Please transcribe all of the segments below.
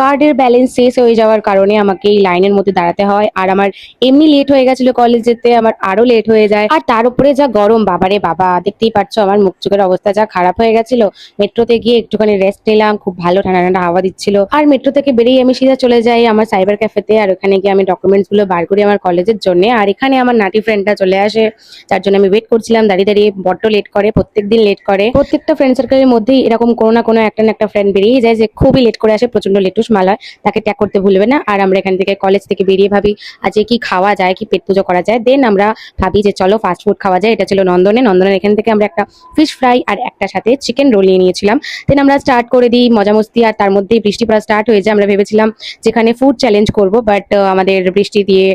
কার্ডের ব্যালেন্স শেষ হয়ে যাওয়ার কারণে আমাকে এই লাইনের মধ্যে দাঁড়াতে হয়। আর আমার এমনি লেট হয়ে গেছিল কলেজ যেতে, আমার আরো লেট হয়ে যায়। আর তার উপরে যা গরম, বাবারে বাবা, দেখতেই পাচ্ছ আমার মুখ চোখের অবস্থা যা খারাপ হয়ে গেছিল। মেট্রোতে গিয়ে একটুখানি রেস্ট নিলাম, খুব ভালো ঠান্ডা ঠান্ডা হাওয়া দিচ্ছিল। আর মেট্রো থেকে বেরিয়ে আমি সিধা চলে যাই আমার সাইবার ক্যাফেতে। আর ওখানে গিয়ে আমি ডকুমেন্টস গুলো বার করি আমার কলেজের জন্য। আর এখানে আমার নাটি ফ্রেন্ডটা চলে আসে, যার জন্য আমি ওয়েট করছিলাম দাঁড়িয়ে দাঁড়িয়ে। বড্ড লেট করে, প্রত্যেকদিন লেট করে। প্রত্যেকটা ফ্রেন্ড সার্কেলের মধ্যেই এরকম কোনো না কোনো একটা না একটা ফ্রেন্ড বেরিয়ে যায় যে খুবই লেট করে আসে, প্রচন্ড লেটুস মালা, তাকে ট্যাগ করতে ভুলবে না। আর আমরা এখান থেকে কলেজ থেকে বেরিয়ে ভাবি আজকে কি খাওয়া যায়, কি পেট পুজো করা যায়। দেন আমরা ভাবি যে চলো ফাস্ট ফুড খাওয়া যায়। এটা ছিল নন্দনের এখান থেকে আমরা একটা ফিশ ফ্রাই আর একটা সাথে চিকেন রোল নিয়ে নিয়েছিলাম। দেন আমরা স্টার্ট করে দিই মজা মস্তি। আর তার মধ্যেই বৃষ্টি পড়া স্টার্ট হয়ে যায়। আমরা ভেবেছিলাম যেখানে ফুড চ্যালেঞ্জ করবো, বাট আমাদের বৃষ্টি দিয়ে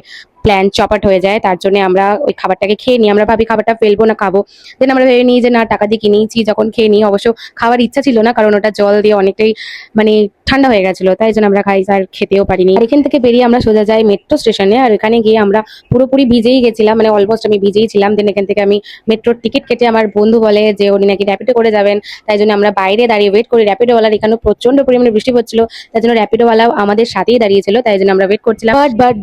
প্ল্যান চপাট হয়ে যায়। তার জন্য আমরা ওই খাবারটাকে খেয়ে নিই। আমরা ভাবি খাবারটা ফেলবো না, খাবো। দেন আমরা ভেবে নিই যে না, টাকা দিয়ে কিনেইছি যখন খেয়ে নিই। অবশ্য খাওয়ার ইচ্ছা ছিল না, কারণ ওটা জল দিয়ে অনেকটাই মানে ঠান্ডা হয়ে গেছিল, তাই জন্য আমরা খাই আর খেতেও পারিনি। আর এখান থেকে বেরিয়ে আমরা সোজা যাই মেট্রো স্টেশনে। আর এখানে গিয়ে আমরা পুরোপুরি ভিজেই গেছিলাম, মানে অলমোস্ট আমি ভিজেই ছিলাম। দেন এখান থেকে আমি মেট্রোর টিকিট কেটে, আমার বন্ধু বলে যে উনি নাকি র্যাপিডো করে যাবেন, তাই জন্য আমরা বাইরে দাঁড়িয়ে ওয়েট করি র্যাপিডোওয়ালার। এখানেও প্রচন্ড পরিমাণে বৃষ্টি পড়ছিল, তাই জন্য র্যাপিডোওয়ালাও আমাদের সাথেই দাঁড়িয়েছিল, তাই জন্য আমরা ওয়েট করছিলাম।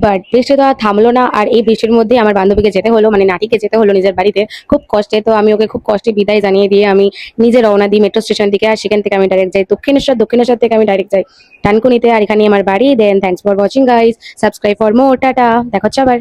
বাট বৃষ্টি তো আর থামলো না। আর এই বৃষ্টির মধ্যে আমার বান্ধবীকে যেতে হলো, মানে নাটিকে যেতে হলো নিজের বাড়িতে খুব কষ্টে। তো আমি ওকে খুব কষ্টে বিদায় জানিয়ে দিয়ে আমি নিজে রওনা দিই মেট্রো স্টেশন দিকে। আর সেখান থেকে আমি ডাইরেক্ট যাই দক্ষিণেশ্বর থেকে আমি ডাইরেক্ট যাই ডানকুনিতে। আর এখানে আমার বাড়ি। Then thanks for watching guys, subscribe for more, tata, দেখা হচ্ছে আবার।